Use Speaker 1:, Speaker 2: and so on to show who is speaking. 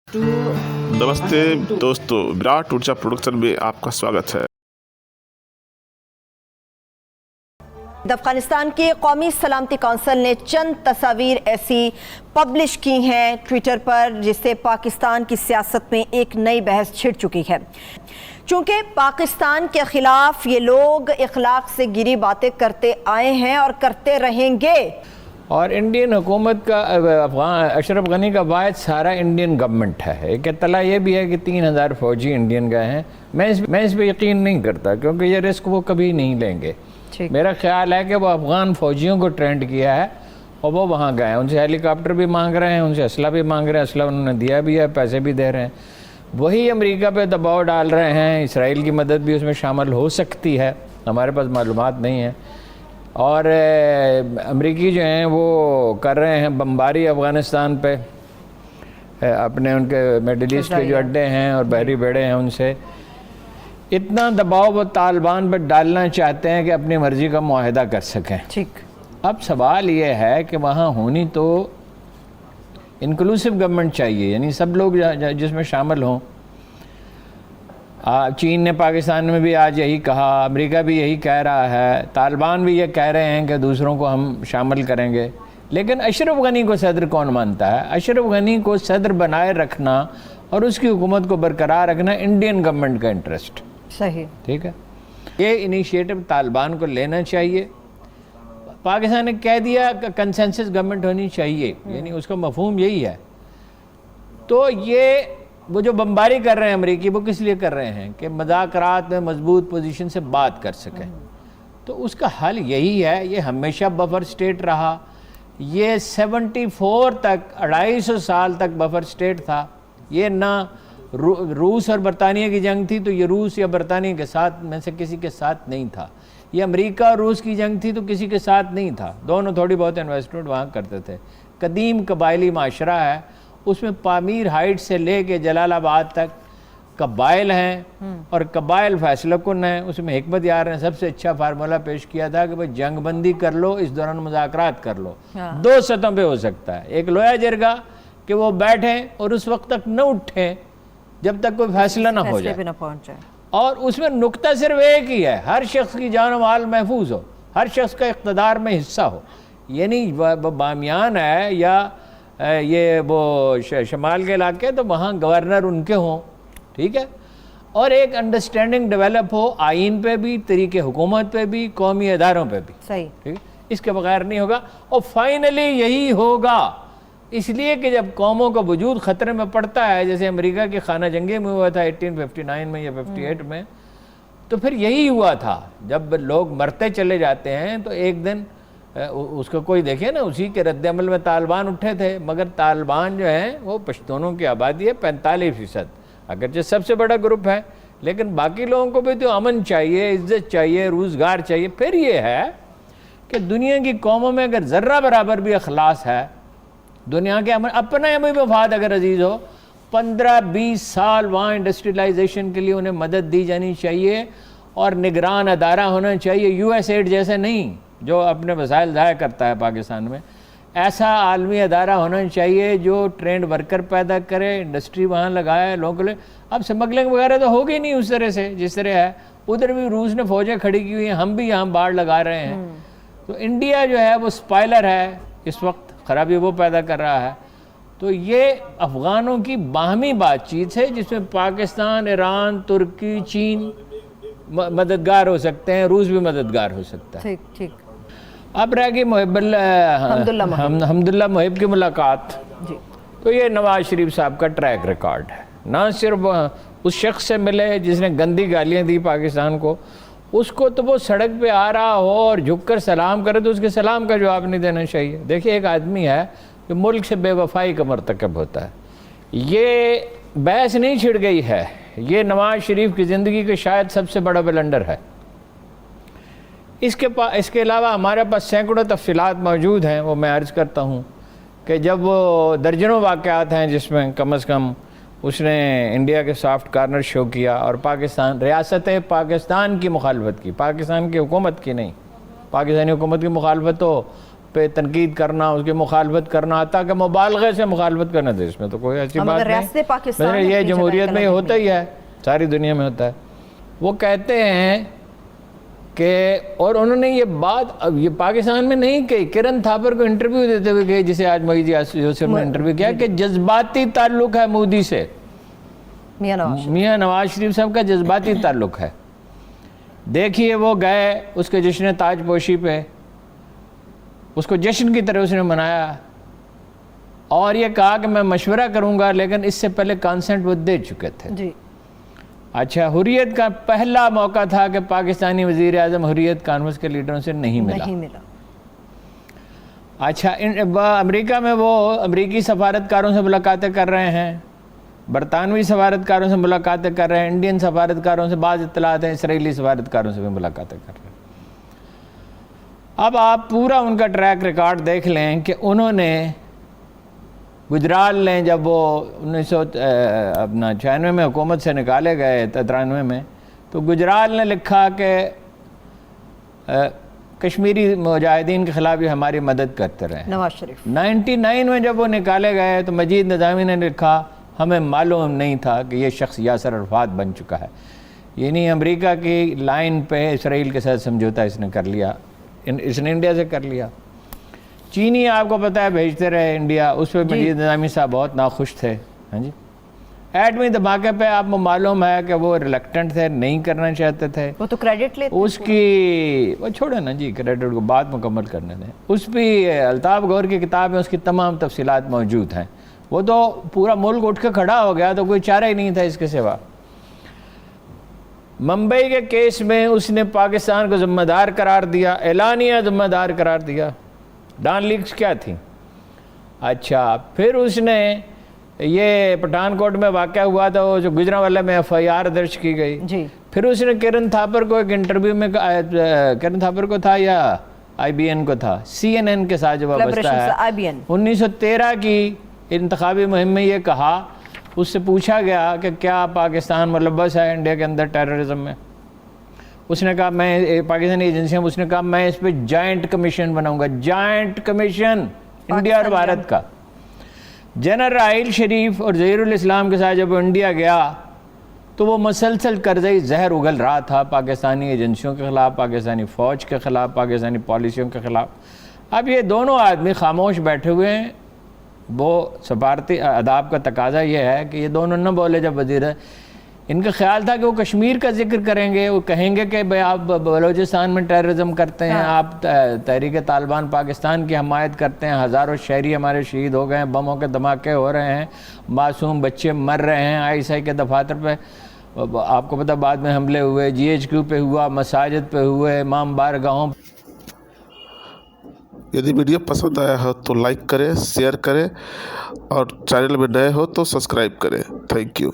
Speaker 1: नमस्ते दोस्तों, विराट ऊर्जा प्रोडक्शन में आपका स्वागत है।
Speaker 2: अफगानिस्तान की कौमी सलामती कौंसिल ने चंद तस्वीर ऐसी पब्लिश की हैं ट्विटर पर जिससे पाकिस्तान की सियासत में एक नई बहस छिड़ चुकी है। चूँकि पाकिस्तान के खिलाफ ये लोग इखलाक से गिरी बातें करते आए हैं और करते रहेंगे,
Speaker 3: और इंडियन हुकूमत का अफगान अशरफ गनी का वायद सारा इंडियन गवर्नमेंट है। एक इत्तला ये भी है कि 3000 फौजी इंडियन गए हैं। मैं इस पे यकीन नहीं करता, क्योंकि ये रिस्क वो कभी नहीं लेंगे। मेरा ख्याल है कि वो अफगान फौजियों को ट्रेंड किया है और वो वहाँ गए हैं। उनसे हेलीकॉप्टर भी मांग रहे हैं, उनसे असला भी मांग रहे हैं, असला उन्होंने दिया भी है, पैसे भी दे रहे हैं। वही अमेरिका पे दबाव डाल रहे हैं। इसराइल की मदद भी उसमें शामिल हो सकती है, हमारे पास मालूमात नहीं है। और अमरीकी जो हैं वो कर रहे हैं बमबारी अफ़गानिस्तान पे, अपने उनके मिडल ईस्ट के जो अड्डे हैं और बहरी बेड़े हैं उनसे इतना दबाव वो तालिबान पर डालना चाहते हैं कि अपनी मर्ज़ी का मुआहदा कर सकें।
Speaker 2: ठीक।
Speaker 3: अब सवाल ये है कि वहाँ होनी तो इंक्लूसिव गवर्नमेंट चाहिए, यानी सब लोग जिसमें शामिल हों। चीन ने पाकिस्तान में भी आज यही कहा, अमेरिका भी यही कह रहा है, तालिबान भी ये कह रहे हैं कि दूसरों को हम शामिल करेंगे। लेकिन अशरफ गनी को सदर कौन मानता है? अशरफ गनी को सदर बनाए रखना और उसकी हुकूमत को बरकरार रखना इंडियन गवर्नमेंट का इंटरेस्ट।
Speaker 2: सही,
Speaker 3: ठीक है। ये इनिशिएटिव तालिबान को लेना चाहिए। पाकिस्तान ने कह दिया कि कंसेंसस गवर्नमेंट होनी चाहिए, यानी उसका मफहूम यही है। तो ये वो जो बमबारी कर रहे हैं अमरीकी, वो किस लिए कर रहे हैं कि मज़ाकरात में मजबूत पोजीशन से बात कर सकें। तो उसका हल यही है। ये हमेशा बफर स्टेट रहा। ये 74 तक 250 साल तक बफर स्टेट था। ये ना रूस और बरतानिया की जंग थी तो ये रूस या बरतानिया के साथ में से किसी के साथ नहीं था। ये अमेरिका और रूस की जंग थी तो किसी के साथ नहीं था। दोनों थोड़ी बहुत इन्वेस्टमेंट वहाँ करते थे। कदीम कबायली माशरा है, उसमें पामीर हाइट से लेके जलालाबाद तक कबाइल हैं और कबाइल फैसला कुन हैं। उसमें हिकमत यार ने सबसे अच्छा फार्मूला पेश किया था कि भाई जंग बंदी कर लो, इस दौरान मुज़ाकरात कर लो। दो सतहों पे हो सकता है। एक लोया जरगा कि वो बैठें और उस वक्त तक न उठें जब तक कोई फैसला ना हो जाए। और उसमें नुक्ता सिर्फ एक ही है, हर शख्स की जान व माल महफूज हो, हर शख्स का इक़्तिदार में हिस्सा हो। यानी बामियान है या ये वो शमाल के इलाके, तो वहाँ गवर्नर उनके हों, ठीक है। और एक अंडरस्टैंडिंग डेवलप हो आइन पे भी, तरीके हुकूमत पे भी, कौमी अदारों पे भी।
Speaker 2: सही,
Speaker 3: ठीक है। इसके बगैर नहीं होगा। और फाइनली यही होगा, इसलिए कि जब कौमों का वजूद ख़तरे में पड़ता है, जैसे अमेरिका के खाना जंगी में हुआ था 1859 में या 58 में, तो फिर यही हुआ था। जब लोग मरते चले जाते हैं तो एक दिन उसको कोई देखे ना, उसी के रद्द-ए-अमल में तालिबान उठे थे। मगर तालिबान जो है वो पश्तूनों की आबादी है 45%, अगरचे सबसे बड़ा ग्रुप है, लेकिन बाकी लोगों को भी तो अमन चाहिए, इज्जत चाहिए, रोज़गार चाहिए। फिर ये है कि दुनिया की कौमों में अगर ज़र्रा बराबर भी अखलास है, दुनिया के अमन अपना भी मफाद अगर अजीज़ हो, 15-20 साल वहाँ इंडस्ट्रियलाइजेशन के लिए उन्हें मदद दी जानी चाहिए और निगरान अदारा होना चाहिए। USAID जैसे नहीं जो अपने वसाइल ज़ाया करता है पाकिस्तान में, ऐसा आलमी अदारा होना चाहिए जो ट्रेंड वर्कर पैदा करे, इंडस्ट्री वहाँ लगाए लोगों के लिए। अब स्मगलिंग वगैरह तो होगी नहीं उस तरह से जिस तरह है। उधर भी रूस ने फौजें खड़ी की हुई हैं, हम भी यहाँ बाढ़ लगा रहे हैं। तो इंडिया जो है वो स्पॉइलर है, इस वक्त खराबी वो पैदा कर रहा है। तो ये अफ़गानों की बाहमी बातचीत है जिसमें पाकिस्तान, ईरान, तुर्की, चीन मददगार हो सकते हैं, रूस भी मददगार हो सकता है।
Speaker 2: ठीक ठीक।
Speaker 3: अब रह गई हमदुल्ला मुहिब की मुलाकात। तो ये नवाज शरीफ साहब का ट्रैक रिकॉर्ड है। ना सिर्फ उस शख्स से मिले जिसने गंदी गालियाँ दी पाकिस्तान को, उसको तो वो सड़क पे आ रहा हो और झुककर सलाम करे तो उसके सलाम का जवाब नहीं देना चाहिए। देखिए, एक आदमी है जो मुल्क से बेवफाई का मर्तकब होता है। ये बहस नहीं छिड़ गई है, ये नवाज शरीफ की ज़िंदगी का शायद सबसे बड़ा ब्लंडर है। इसके अलावा हमारे पास सैकड़ों तफसीलात मौजूद हैं, वो मैं अर्ज़ करता हूँ कि जब वो दर्जनों वाक़यात हैं जिसमें कम अज़ कम उसने इंडिया के सॉफ्ट कार्नर शो किया और पाकिस्तान, रियासत पाकिस्तान की मुखालफत की, पाकिस्तान की हुकूमत की नहीं। पाकिस्तानी हुकूमत की मुखालफत तो پہ تنقید کرنا, اس کی مخالفت کرنا, حتیٰ کہ مبالغے سے مخالفت کرنا تھا, اس میں تو کوئی ایسی بات نہیں. یہ جمہوریت میں یہ ہوتا ہی ہے, ساری دنیا میں ہوتا ہے. وہ کہتے ہیں کہ, اور انہوں نے یہ بات اب یہ پاکستان میں نہیں کہی, کرن تھاپر کو انٹرویو دیتے ہوئے کہی, جسے آج محی یوسف نے انٹرویو کیا, کہ جذباتی تعلق ہے مودی سے, میاں نواز شریف صاحب کا جذباتی تعلق ہے. دیکھیے وہ گئے اس کے جشن تاج پوشی پہ, اس کو جشن کی طرح اس نے منایا, اور یہ کہا کہ میں مشورہ کروں گا, لیکن اس سے پہلے کانسنٹ وہ دے چکے تھے.
Speaker 2: جی
Speaker 3: اچھا, حریت کا پہلا موقع تھا کہ پاکستانی وزیر اعظم حریت کانفرنس کے لیڈروں سے نہیں ملا. اچھا, امریکہ میں وہ امریکی سفارتکاروں سے ملاقاتیں کر رہے ہیں, برطانوی سفارتکاروں سے ملاقاتیں کر رہے ہیں, انڈین سفارتکاروں سے, بعض اطلاعات ہیں اسرائیلی سفارتکاروں سے بھی ملاقاتیں کر رہے ہیں. اب آپ پورا ان کا ٹریک ریکارڈ دیکھ لیں کہ انہوں نے گجرال نے, جب وہ 1996 میں حکومت سے نکالے گئے 93 میں, تو گجرال نے لکھا کہ کشمیری مجاہدین کے خلاف یہ ہماری مدد کرتے رہے.
Speaker 2: نواز شریف
Speaker 3: 99 میں جب وہ نکالے گئے تو مجید نظامی نے لکھا ہمیں معلوم نہیں تھا کہ یہ شخص یاسر عرفات بن چکا ہے. یعنی امریکہ کی لائن پہ اسرائیل کے ساتھ سمجھوتا اس نے کر لیا, اس نے انڈیا سے کر لیا. چینی آپ کو پتہ ہے بھیجتے رہے انڈیا, اس پہ مجید نظامی صاحب بہت ناخوش تھے. ہاں جی, ایٹمی دھماکے پہ آپ کو معلوم ہے کہ وہ ریلیکٹنٹ تھے, نہیں کرنا چاہتے تھے.
Speaker 2: وہ تو کریڈٹ لیتے
Speaker 3: اس کی, وہ چھوڑے نا جی, کریڈٹ کو بات مکمل کرنے دیں. اس پہ الطاف غور کی کتاب ہے, اس کی تمام تفصیلات موجود ہیں. وہ تو پورا ملک اٹھ کے کھڑا ہو گیا, تو کوئی چارہ ہی نہیں تھا اس کے سوا. ممبئی کے کیس میں اس نے پاکستان کو ذمہ دار قرار دیا, اعلانیہ ذمہ دار قرار دیا. ڈان لیکس کیا تھی؟ اچھا, پھر اس نے یہ پٹھان کوٹ میں واقعہ ہوا تھا, وہ جو گجرانوالہ میں FIR درج کی گئی.
Speaker 2: جی,
Speaker 3: پھر اس نے کرن تھاپر کو ایک انٹرویو میں, کرن تھاپر کو تھا یا IBN کو تھا, CNN کے ساتھ جو وابستہ ہے, 1913 کی انتخابی مہم میں یہ کہا, اس سے پوچھا گیا کہ کیا پاکستان ملبس ہے انڈیا کے اندر ٹیررزم میں. اس نے کہا میں, پاکستانی ایجنسیوں, اس نے کہا میں اس پہ جوائنٹ کمیشن بناؤں گا. جوائنٹ کمیشن انڈیا اور بھارت کا. جنرل راحیل شریف اور ظہیر الاسلام کے ساتھ جب انڈیا گیا تو وہ مسلسل قرضۂ زہر اگل رہا تھا پاکستانی ایجنسیوں کے خلاف, پاکستانی فوج کے خلاف, پاکستانی پالیسیوں کے خلاف. اب یہ دونوں آدمی خاموش بیٹھے ہوئے ہیں. وہ سفارتی آداب کا تقاضا یہ ہے کہ یہ دونوں نہ بولے جب وزیر ہے. ان کا خیال تھا کہ وہ کشمیر کا ذکر کریں گے, وہ کہیں گے کہ بھئی آپ بلوچستان میں ٹیررزم کرتے ہیں, آپ تحریک طالبان پاکستان کی حمایت کرتے ہیں, ہزاروں شہری ہمارے شہید ہو گئے ہیں, بموں کے دھماکے ہو رہے ہیں, معصوم بچے مر رہے ہیں, ISI کے دفاتر پہ آپ کو پتہ بعد میں حملے ہوئے, GHQ پہ ہوا, مساجد پہ ہوئے, امام بارگاہوں.
Speaker 1: یدی ویڈیو پسند آیا ہو تو لائک کریں, شیئر کریں, اور چینل میں نئے ہو تو سبسکرائب کریں. Thank you.